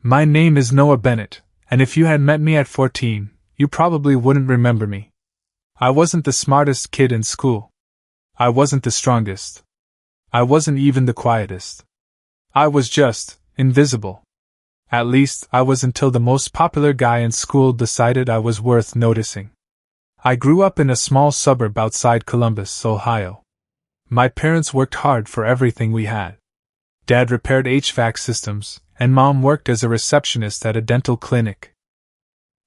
My name is Noah Bennett, and if you had met me at 14, you probably wouldn't remember me. I wasn't the smartest kid in school. I wasn't the strongest. I wasn't even the quietest. I was just invisible. At least, I was until the most popular guy in school decided I was worth noticing. I grew up in a small suburb outside Columbus, Ohio. My parents worked hard for everything we had. Dad repaired HVAC systems, and Mom worked as a receptionist at a dental clinic.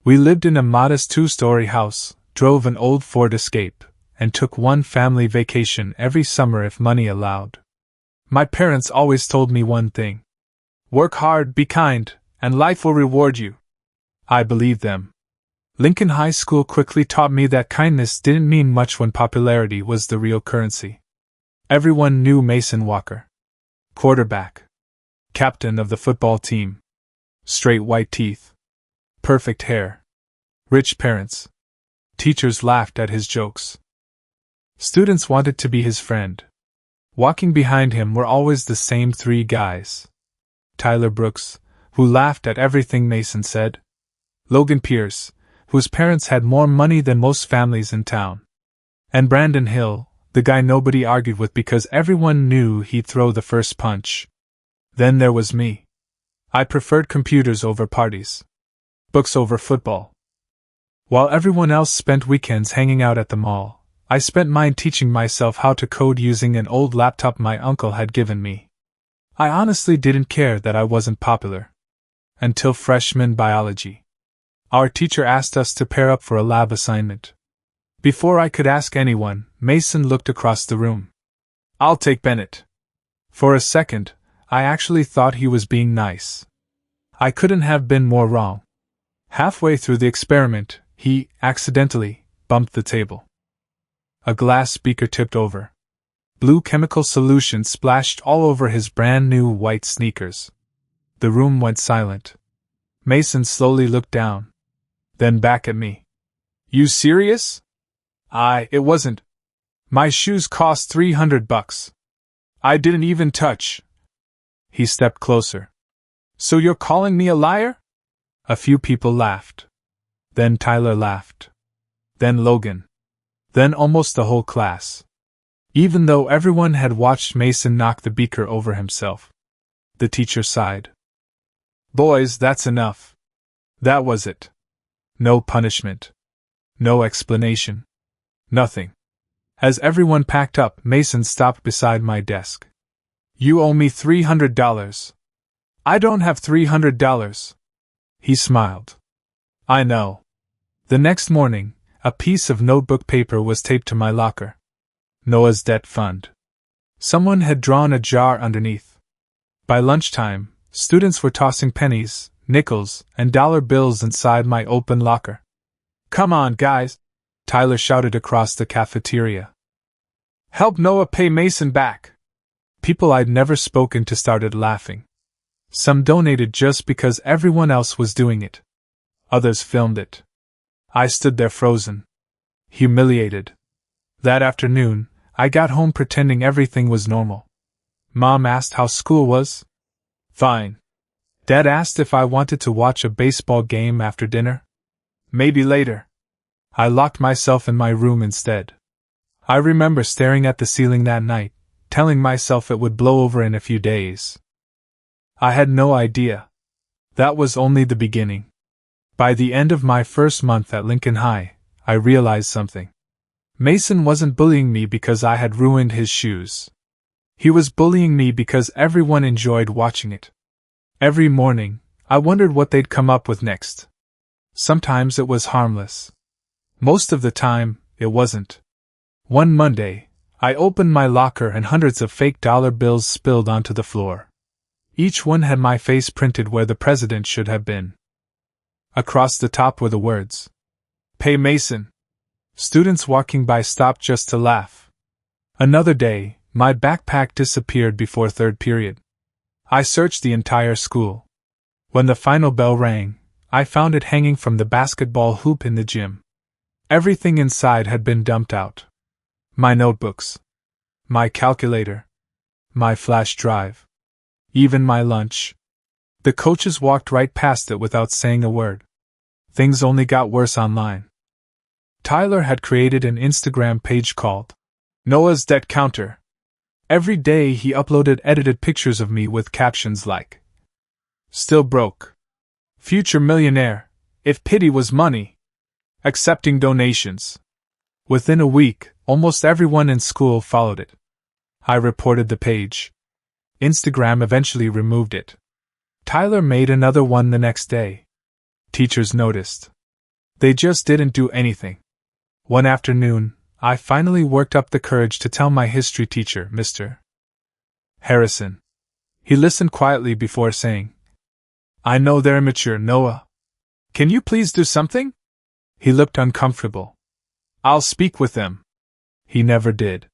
We lived in a modest 2-story house, drove an old Ford Escape, and took one family vacation every summer if money allowed. My parents always told me one thing: work hard, be kind, and life will reward you. I believed them. Lincoln High School quickly taught me that kindness didn't mean much when popularity was the real currency. Everyone knew Mason Walker. Quarterback. Captain of the football team. Straight white teeth. Perfect hair. Rich parents. Teachers laughed at his jokes. Students wanted to be his friend. Walking behind him were always the same 3 guys. Tyler Brooks, who laughed at everything Mason said. Logan Pierce, whose parents had more money than most families in town. And Brandon Hill, the guy nobody argued with because everyone knew he'd throw the first punch. Then there was me. I preferred computers over parties. Books over football. While everyone else spent weekends hanging out at the mall, I spent mine teaching myself how to code using an old laptop my uncle had given me. I honestly didn't care that I wasn't popular. Until freshman biology. Our teacher asked us to pair up for a lab assignment. Before I could ask anyone, Mason looked across the room. "I'll take Bennett." For a second, I actually thought he was being nice. I couldn't have been more wrong. Halfway through the experiment, he, accidentally, bumped the table. A glass beaker tipped over. Blue chemical solution splashed all over his brand new white sneakers. The room went silent. Mason slowly looked down. Then back at me. "You serious?" It wasn't. My shoes cost $300. I didn't even touch." He stepped closer. "So you're calling me a liar?" A few people laughed. Then Tyler laughed. Then Logan. Then almost the whole class. Even though everyone had watched Mason knock the beaker over himself. The teacher sighed. "Boys, that's enough. That was it. No punishment. No explanation. Nothing." As everyone packed up, Mason stopped beside my desk. "You owe me $300. "I don't have $300. He smiled. "I know." The next morning, a piece of notebook paper was taped to my locker. Noah's debt fund. Someone had drawn a jar underneath. By lunchtime, students were tossing pennies, nickels, and dollar bills inside my open locker. "Come on, guys," Tyler shouted across the cafeteria. "Help Noah pay Mason back." People I'd never spoken to started laughing. Some donated just because everyone else was doing it. Others filmed it. I stood there frozen. Humiliated. That afternoon, I got home pretending everything was normal. Mom asked how school was. Fine. Dad asked if I wanted to watch a baseball game after dinner. Maybe later. I locked myself in my room instead. I remember staring at the ceiling that night, telling myself it would blow over in a few days. I had no idea. That was only the beginning. By the end of my first month at Lincoln High, I realized something. Mason wasn't bullying me because I had ruined his shoes. He was bullying me because everyone enjoyed watching it. Every morning, I wondered what they'd come up with next. Sometimes it was harmless. Most of the time, it wasn't. One Monday, I opened my locker and hundreds of fake dollar bills spilled onto the floor. Each one had my face printed where the president should have been. Across the top were the words, "Pay Mason." Students walking by stopped just to laugh. Another day, my backpack disappeared before third period. I searched the entire school. When the final bell rang, I found it hanging from the basketball hoop in the gym. Everything inside had been dumped out. My notebooks. My calculator. My flash drive. Even my lunch. The coaches walked right past it without saying a word. Things only got worse online. Tyler had created an Instagram page called Noah's Debt Counter. Every day he uploaded edited pictures of me with captions like, "Still broke. Future millionaire. If pity was money. Accepting donations." Within a week, almost everyone in school followed it. I reported the page. Instagram eventually removed it. Tyler made another one the next day. Teachers noticed. They just didn't do anything. One afternoon, I finally worked up the courage to tell my history teacher, Mr. Harrison. He listened quietly before saying, "I know they're immature, Noah. Can you please do something?" He looked uncomfortable. "I'll speak with them." He never did.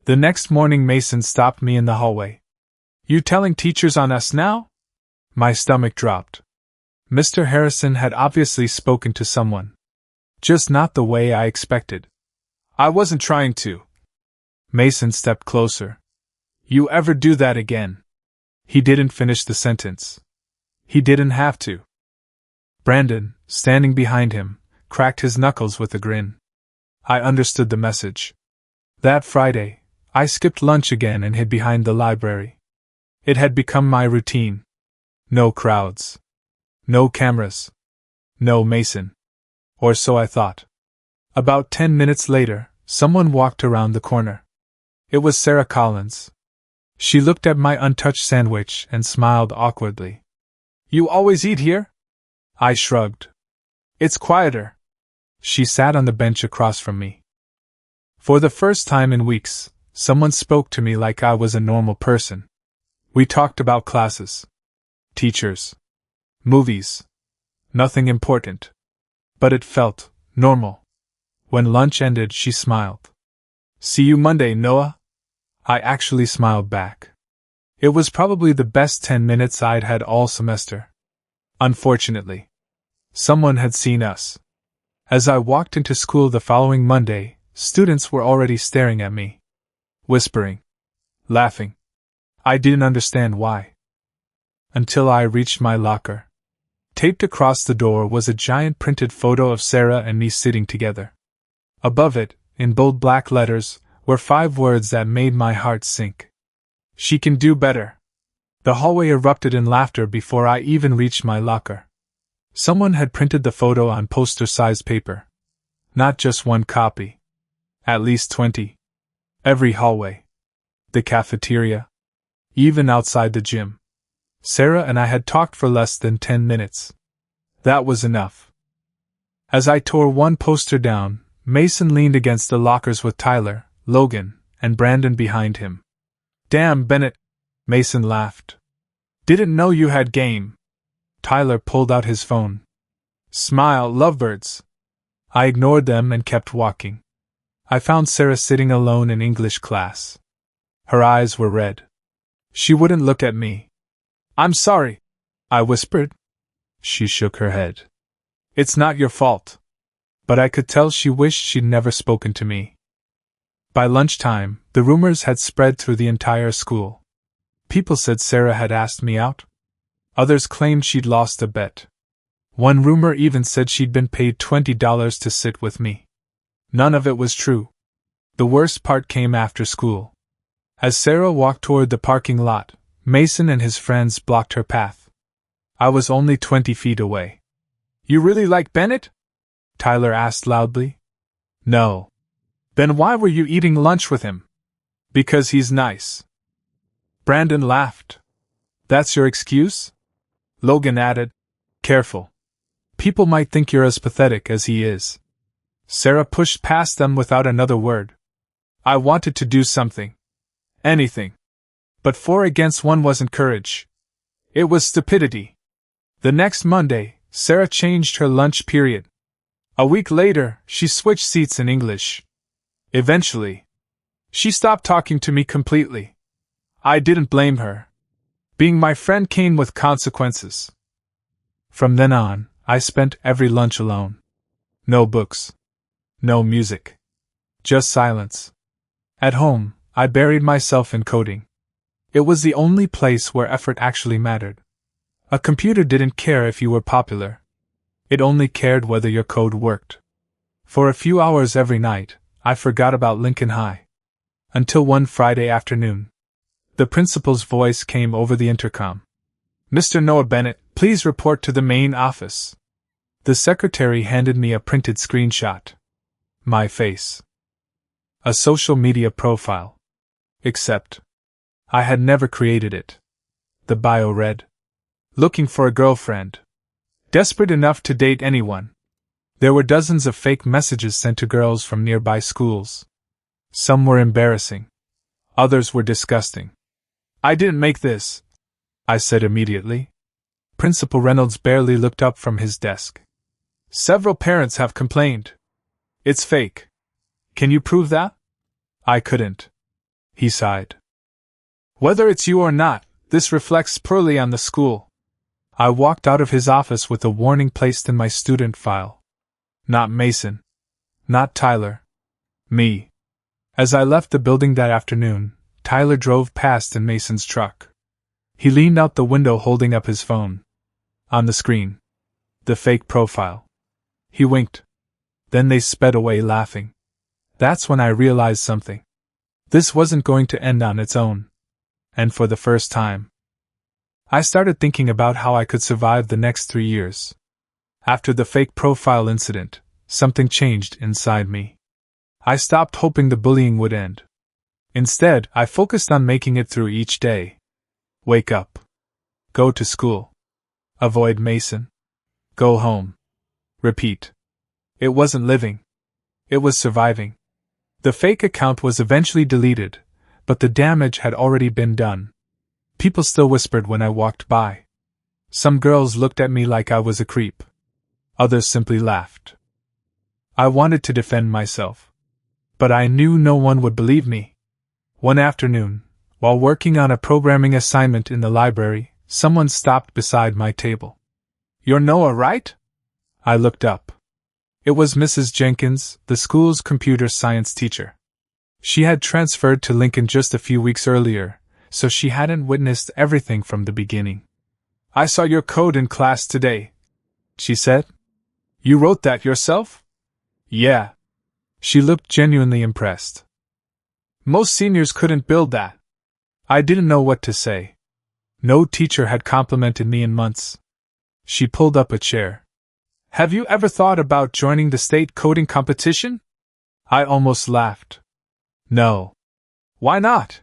The next morning Mason stopped me in the hallway. "You telling teachers on us now?" My stomach dropped. Mr. Harrison had obviously spoken to someone. Just not the way I expected. "I wasn't trying to." Mason stepped closer. "You ever do that again?" He didn't finish the sentence. He didn't have to. Brandon, standing behind him, cracked his knuckles with a grin. I understood the message. That Friday, I skipped lunch again and hid behind the library. It had become my routine. No crowds. No cameras. No Mason. Or so I thought. About 10 minutes later, someone walked around the corner. It was Sarah Collins. She looked at my untouched sandwich and smiled awkwardly. "You always eat here?" I shrugged. "It's quieter." She sat on the bench across from me. For the first time in weeks, someone spoke to me like I was a normal person. We talked about classes, teachers, movies. Nothing important. But it felt normal. When lunch ended, she smiled. "See you Monday, Noah." I actually smiled back. It was probably the best 10 minutes I'd had all semester. Unfortunately, someone had seen us. As I walked into school the following Monday, students were already staring at me. Whispering. Laughing. I didn't understand why. Until I reached my locker. Taped across the door was a giant printed photo of Sarah and me sitting together. Above it, in bold black letters, were 5 words that made my heart sink. "She can do better." The hallway erupted in laughter before I even reached my locker. Someone had printed the photo on poster-sized paper. Not just one copy. At least 20. Every hallway. The cafeteria. Even outside the gym. Sarah and I had talked for less than 10 minutes. That was enough. As I tore one poster down, Mason leaned against the lockers with Tyler, Logan, and Brandon behind him. "Damn, Bennett," Mason laughed. "Didn't know you had game." Tyler pulled out his phone. "Smile, lovebirds." I ignored them and kept walking. I found Sarah sitting alone in English class. Her eyes were red. She wouldn't look at me. "I'm sorry," I whispered. She shook her head. "It's not your fault." But I could tell she wished she'd never spoken to me. By lunchtime, the rumors had spread through the entire school. People said Sarah had asked me out. Others claimed she'd lost a bet. One rumor even said she'd been paid $20 to sit with me. None of it was true. The worst part came after school. As Sarah walked toward the parking lot, Mason and his friends blocked her path. I was only 20 feet away. "You really like Bennett?" Tyler asked loudly. "No." "Then why were you eating lunch with him?" "Because he's nice." Brandon laughed. "That's your excuse?" Logan added, "Careful. People might think you're as pathetic as he is." Sarah pushed past them without another word. I wanted to do something. Anything. But 4 against 1 wasn't courage. It was stupidity. The next Monday, Sarah changed her lunch period. A week later, she switched seats in English. Eventually, she stopped talking to me completely. I didn't blame her. Being my friend came with consequences. From then on, I spent every lunch alone. No books. No music. Just silence. At home, I buried myself in coding. It was the only place where effort actually mattered. A computer didn't care if you were popular. It only cared whether your code worked. For a few hours every night, I forgot about Lincoln High. Until one Friday afternoon. The principal's voice came over the intercom. "Mr. Noah Bennett, please report to the main office." The secretary handed me a printed screenshot. My face. A social media profile. Except, I had never created it. The bio read, "Looking for a girlfriend. Desperate enough to date anyone." There were dozens of fake messages sent to girls from nearby schools. Some were embarrassing. Others were disgusting. "I didn't make this," I said immediately. Principal Reynolds barely looked up from his desk. "Several parents have complained. It's fake. Can you prove that?" I couldn't. He sighed. "Whether it's you or not, this reflects poorly on the school." I walked out of his office with a warning placed in my student file. Not Mason. Not Tyler. Me. As I left the building that afternoon, Tyler drove past in Mason's truck. He leaned out the window holding up his phone. On the screen, the fake profile. He winked. Then they sped away laughing. That's when I realized something. This wasn't going to end on its own. And for the first time, I started thinking about how I could survive the next 3 years. After the fake profile incident, something changed inside me. I stopped hoping the bullying would end. Instead, I focused on making it through each day. Wake up. Go to school. Avoid Mason. Go home. Repeat. It wasn't living. It was surviving. The fake account was eventually deleted, but the damage had already been done. People still whispered when I walked by. Some girls looked at me like I was a creep. Others simply laughed. I wanted to defend myself. But I knew no one would believe me. One afternoon, while working on a programming assignment in the library, someone stopped beside my table. "You're Noah, right?" I looked up. It was Mrs. Jenkins, the school's computer science teacher. She had transferred to Lincoln just a few weeks earlier, so she hadn't witnessed everything from the beginning. "I saw your code in class today," she said. "You wrote that yourself?" "Yeah." She looked genuinely impressed. "Most seniors couldn't build that." I didn't know what to say. No teacher had complimented me in months. She pulled up a chair. "Have you ever thought about joining the state coding competition?" I almost laughed. "No." "Why not?"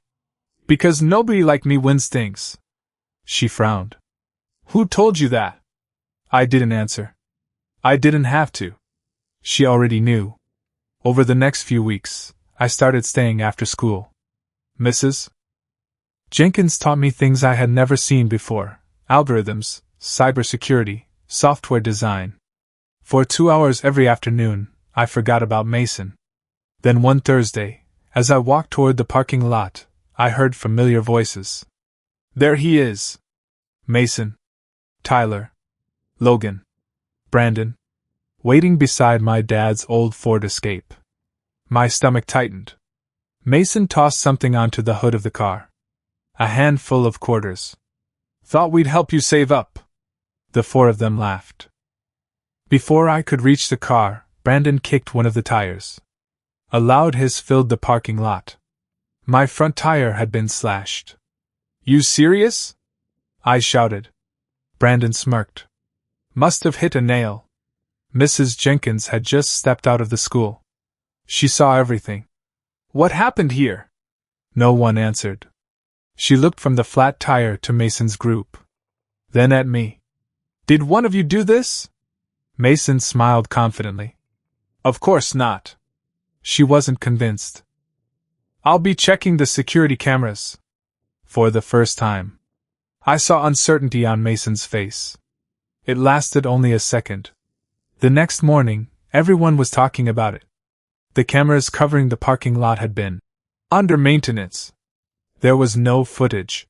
"Because nobody like me wins things." She frowned. "Who told you that?" I didn't answer. I didn't have to. She already knew. Over the next few weeks, I started staying after school. Mrs. Jenkins taught me things I had never seen before: algorithms, cybersecurity, software design. For 2 hours every afternoon, I forgot about Mason. Then one Thursday, as I walked toward the parking lot, I heard familiar voices. There he is. Mason. Tyler. Logan. Brandon. Waiting beside my dad's old Ford Escape. My stomach tightened. Mason tossed something onto the hood of the car. A handful of quarters. "Thought we'd help you save up." The four of them laughed. Before I could reach the car, Brandon kicked one of the tires. A loud hiss filled the parking lot. My front tire had been slashed. "You serious?" I shouted. Brandon smirked. "Must have hit a nail." Mrs. Jenkins had just stepped out of the school. She saw everything. "What happened here?" No one answered. She looked from the flat tire to Mason's group. Then at me. "Did one of you do this?" Mason smiled confidently. "Of course not." She wasn't convinced. "I'll be checking the security cameras." For the first time, I saw uncertainty on Mason's face. It lasted only a second. The next morning, everyone was talking about it. The cameras covering the parking lot had been under maintenance. There was no footage.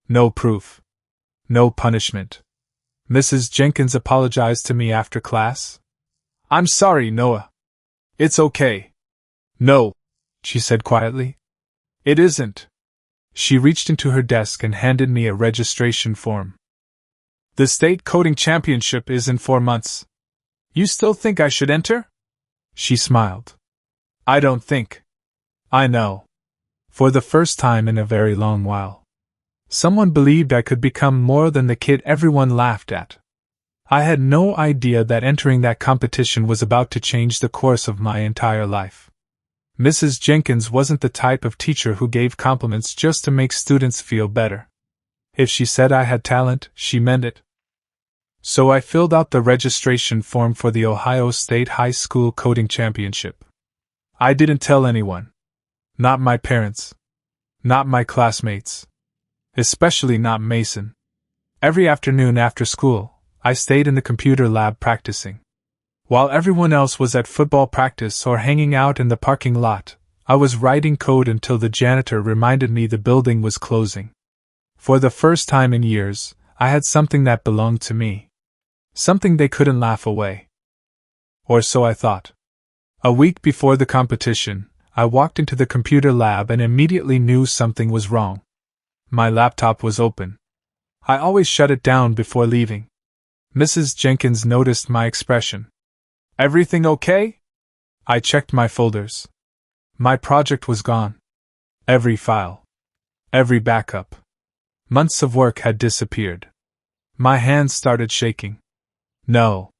No proof. No punishment. Mrs. Jenkins apologized to me after class. "I'm sorry, Noah. It's okay." "No," she said quietly. "It isn't." She reached into her desk and handed me a registration form. The state coding championship is in 4 months. You still think I should enter? She smiled. I don't think. I know. For the first time in a very long while, someone believed I could become more than the kid everyone laughed at. I had no idea that entering that competition was about to change the course of my entire life. Mrs. Jenkins wasn't the type of teacher who gave compliments just to make students feel better. If she said I had talent, she meant it. So I filled out the registration form for the Ohio State High School Coding Championship. I didn't tell anyone. Not my parents. Not my classmates. Especially not Mason. Every afternoon after school, I stayed in the computer lab practicing. While everyone else was at football practice or hanging out in the parking lot, I was writing code until the janitor reminded me the building was closing. For the first time in years, I had something that belonged to me. Something they couldn't laugh away. Or so I thought. A week before the competition, I walked into the computer lab and immediately knew something was wrong. My laptop was open. I always shut it down before leaving. Mrs. Jenkins noticed my expression. Everything okay? I checked my folders. My project was gone. Every file. Every backup. Months of work had disappeared. My hands started shaking. No.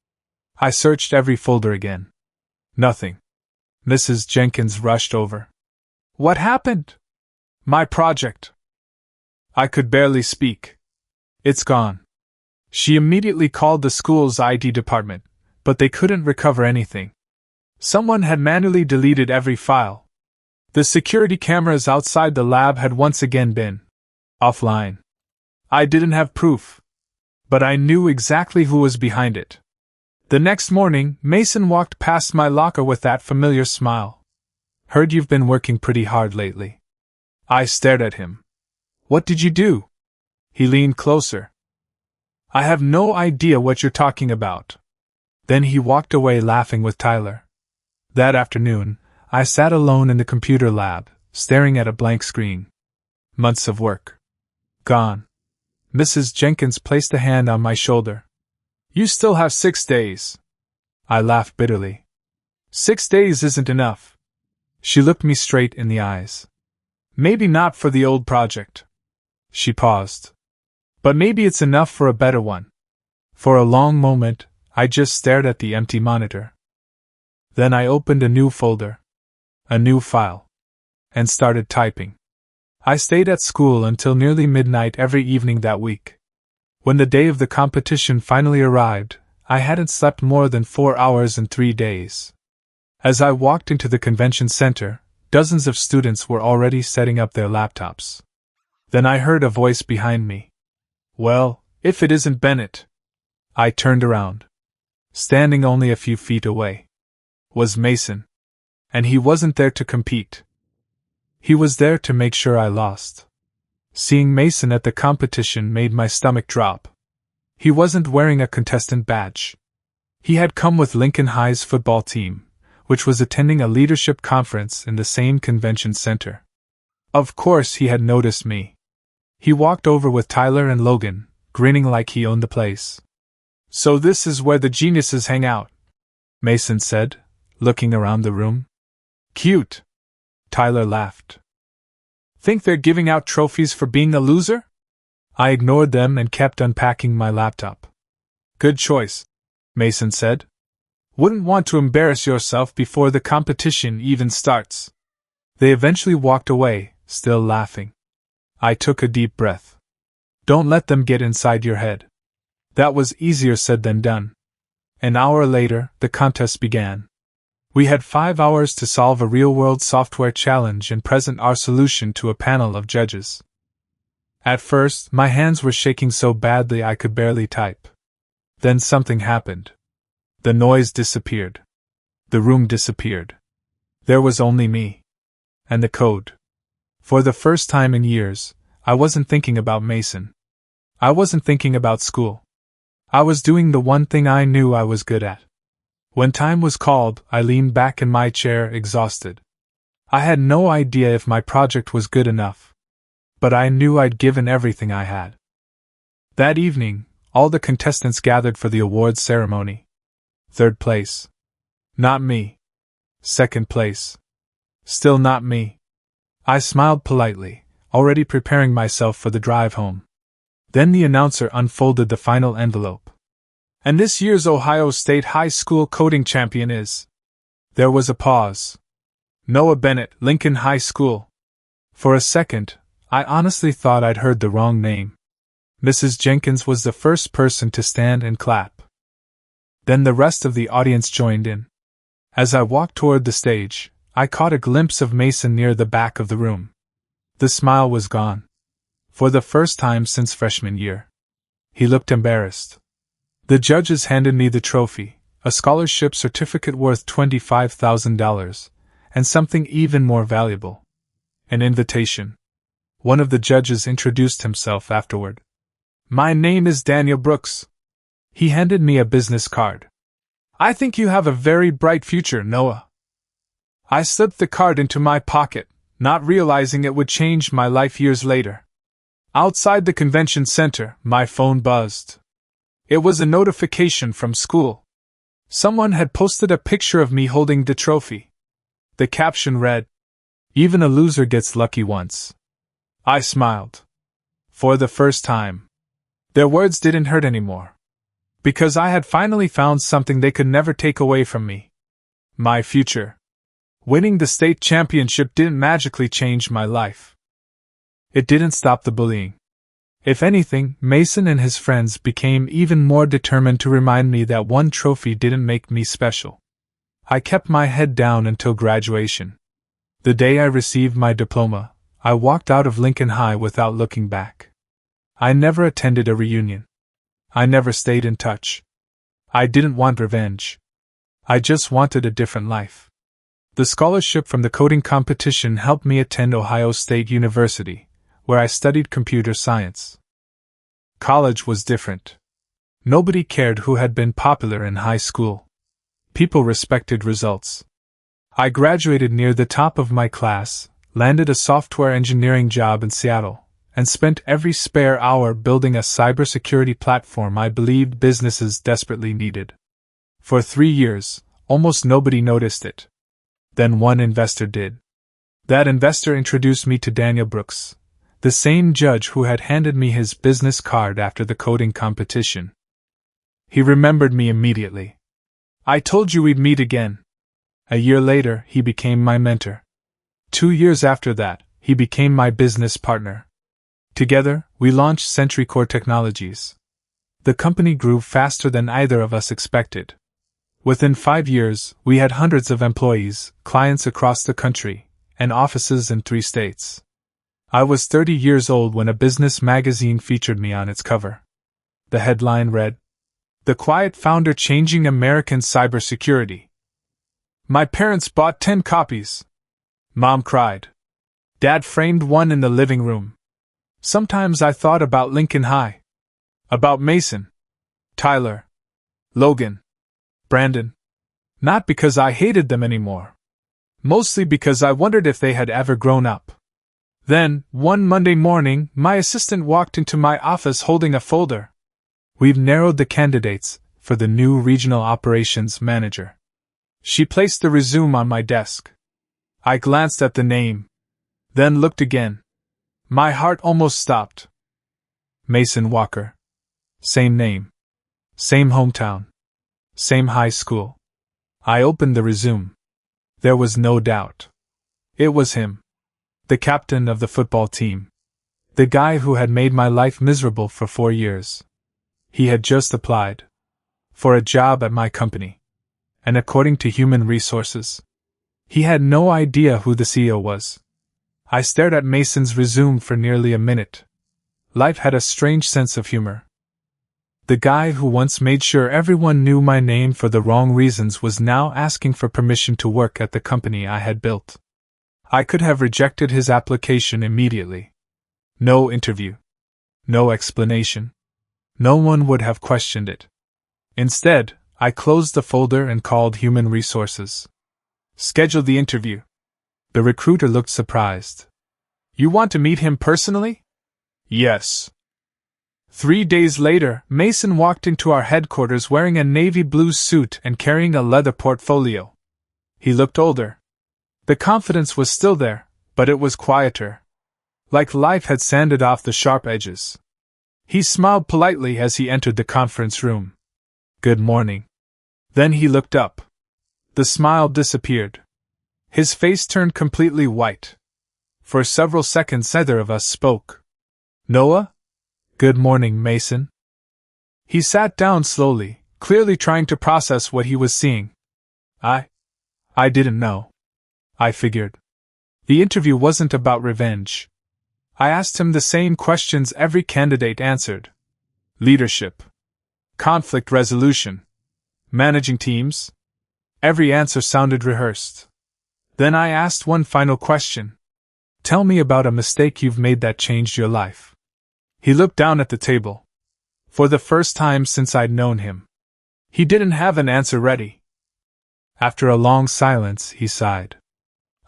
I searched every folder again. Nothing. Mrs. Jenkins rushed over. What happened? My project. I could barely speak. It's gone. She immediately called the school's IT department, but they couldn't recover anything. Someone had manually deleted every file. The security cameras outside the lab had once again been offline. I didn't have proof, but I knew exactly who was behind it. The next morning, Mason walked past my locker with that familiar smile. Heard you've been working pretty hard lately. I stared at him. What did you do? He leaned closer. I have no idea what you're talking about. Then he walked away laughing with Tyler. That afternoon, I sat alone in the computer lab, staring at a blank screen. Months of work. Gone. Mrs. Jenkins placed a hand on my shoulder. You still have 6 days. I laughed bitterly. 6 days isn't enough. She looked me straight in the eyes. Maybe not for the old project. She paused. But maybe it's enough for a better one. For a long moment, I just stared at the empty monitor. Then I opened a new folder, a new file, and started typing. I stayed at school until nearly midnight every evening that week. When the day of the competition finally arrived, I hadn't slept more than 4 hours in 3 days. As I walked into the convention center, dozens of students were already setting up their laptops. Then I heard a voice behind me. Well, if it isn't Bennett. I turned around. Standing only a few feet away was Mason. And he wasn't there to compete. He was there to make sure I lost. Seeing Mason at the competition made my stomach drop. He wasn't wearing a contestant badge. He had come with Lincoln High's football team, which was attending a leadership conference in the same convention center. Of course he had noticed me. He walked over with Tyler and Logan, grinning like he owned the place. So this is where the geniuses hang out, Mason said, looking around the room. Cute. Tyler laughed. Think they're giving out trophies for being a loser? I ignored them and kept unpacking my laptop. Good choice, Mason said. Wouldn't want to embarrass yourself before the competition even starts. They eventually walked away, still laughing. I took a deep breath. Don't let them get inside your head. That was easier said than done. An hour later, the contest began. We had 5 hours to solve a real-world software challenge and present our solution to a panel of judges. At first, my hands were shaking so badly I could barely type. Then something happened. The noise disappeared. The room disappeared. There was only me. And the code. For the first time in years, I wasn't thinking about Mason. I wasn't thinking about school. I was doing the one thing I knew I was good at. When time was called, I leaned back in my chair, exhausted. I had no idea if my project was good enough. But I knew I'd given everything I had. That evening, All the contestants gathered for the awards ceremony. Third place. Not me. Second place. Still not me. I smiled politely, already preparing myself for the drive home. Then the announcer unfolded the final envelope. And this year's Ohio State High School coding champion is... There was a pause. Noah Bennett, Lincoln High School. For a second, I honestly thought I'd heard the wrong name. Mrs. Jenkins was the first person to stand and clap. Then the rest of the audience joined in. As I walked toward the stage, I caught a glimpse of Mason near the back of the room. The smile was gone. For the first time since freshman year. He looked embarrassed. The judges handed me the trophy, a scholarship certificate worth $25,000, and something even more valuable. An invitation. One of the judges introduced himself afterward. My name is Daniel Brooks. He handed me a business card. I think you have a very bright future, Noah. I slipped the card into my pocket, not realizing it would change my life years later. Outside the convention center, my phone buzzed. It was a notification from school. Someone had posted a picture of me holding the trophy. The caption read, "Even a loser gets lucky once." I smiled. For the first time. Their words didn't hurt anymore. Because I had finally found something they could never take away from me. My future. Winning the state championship didn't magically change my life. It didn't stop the bullying. If anything, Mason and his friends became even more determined to remind me that one trophy didn't make me special. I kept my head down until graduation. The day I received my diploma, I walked out of Lincoln High without looking back. I never attended a reunion. I never stayed in touch. I didn't want revenge. I just wanted a different life. The scholarship from the coding competition helped me attend Ohio State University, where I studied computer science. College was different. Nobody cared who had been popular in high school. People respected results. I graduated near the top of my class, landed a software engineering job in Seattle, and spent every spare hour building a cybersecurity platform I believed businesses desperately needed. For 3 years, almost nobody noticed it. Then one investor did. That investor introduced me to Daniel Brooks, the same judge who had handed me his business card after the coding competition. He remembered me immediately. I told you we'd meet again. A year later, he became my mentor. 2 years after that, he became my business partner. Together, we launched SentryCore Technologies. The company grew faster than either of us expected. Within 5 years, we had hundreds of employees, clients across the country, and offices in 3 states. I was 30 years old when a business magazine featured me on its cover. The headline read, "The Quiet Founder Changing American Cybersecurity." My parents bought 10 copies. Mom cried. Dad framed one in the living room. Sometimes I thought about Lincoln High. About Mason. Tyler. Logan. Brandon. Not because I hated them anymore. Mostly because I wondered if they had ever grown up. Then, one Monday morning, my assistant walked into my office holding a folder. "We've narrowed the candidates for the new regional operations manager." She placed the resume on my desk. I glanced at the name, then looked again. My heart almost stopped. Mason Walker. Same name. Same hometown. Same high school. I opened the resume. There was no doubt. It was him. The captain of the football team. The guy who had made my life miserable for 4 years. He had just applied for a job at my company. And according to Human Resources, he had no idea who the CEO was. I stared at Mason's resume for nearly a minute. Life had a strange sense of humor. The guy who once made sure everyone knew my name for the wrong reasons was now asking for permission to work at the company I had built. I could have rejected his application immediately. No interview. No explanation. No one would have questioned it. Instead, I closed the folder and called Human Resources. Schedule the interview. The recruiter looked surprised. You want to meet him personally? Yes. 3 days later, Mason walked into our headquarters wearing a navy blue suit and carrying a leather portfolio. He looked older. The confidence was still there, but it was quieter. Like life had sanded off the sharp edges. He smiled politely as he entered the conference room. "Good morning." Then he looked up. The smile disappeared. His face turned completely white. For several seconds neither of us spoke. "Noah?" "Good morning, Mason." He sat down slowly, clearly trying to process what he was seeing. I didn't know. I figured. The interview wasn't about revenge. I asked him the same questions every candidate answered. Leadership. Conflict resolution. Managing teams. Every answer sounded rehearsed. Then I asked one final question. "Tell me about a mistake you've made that changed your life." He looked down at the table. For the first time since I'd known him, he didn't have an answer ready. After a long silence, he sighed.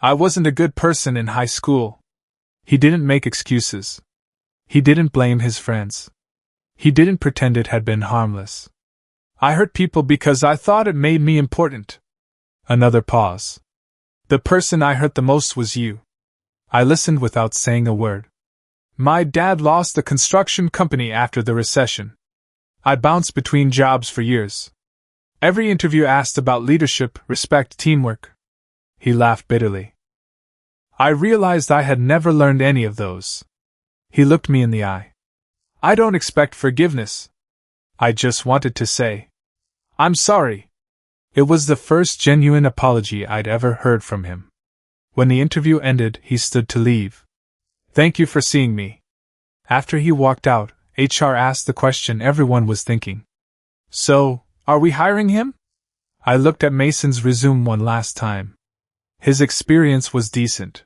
"I wasn't a good person in high school." He didn't make excuses. He didn't blame his friends. He didn't pretend it had been harmless. "I hurt people because I thought it made me important." Another pause. "The person I hurt the most was you." I listened without saying a word. My dad lost the construction company after the recession. I bounced between jobs for years. Every interview asked about leadership, respect, teamwork. He laughed bitterly. I realized I had never learned any of those. He looked me in the eye. "I don't expect forgiveness. I just wanted to say, I'm sorry." It was the first genuine apology I'd ever heard from him. When the interview ended, he stood to leave. "Thank you for seeing me." After he walked out, HR asked the question everyone was thinking. "So, are we hiring him?" I looked at Mason's resume one last time. His experience was decent.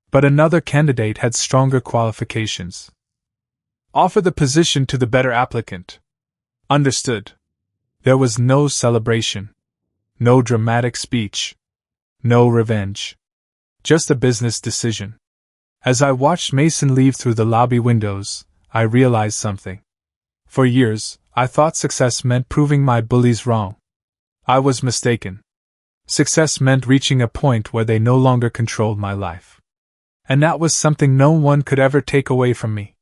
But another candidate had stronger qualifications. "Offer the position to the better applicant." "Understood." There was no celebration. No dramatic speech. No revenge. Just a business decision. As I watched Mason leave through the lobby windows, I realized something. For years, I thought success meant proving my bullies wrong. I was mistaken. Success meant reaching a point where they no longer controlled my life. And that was something no one could ever take away from me.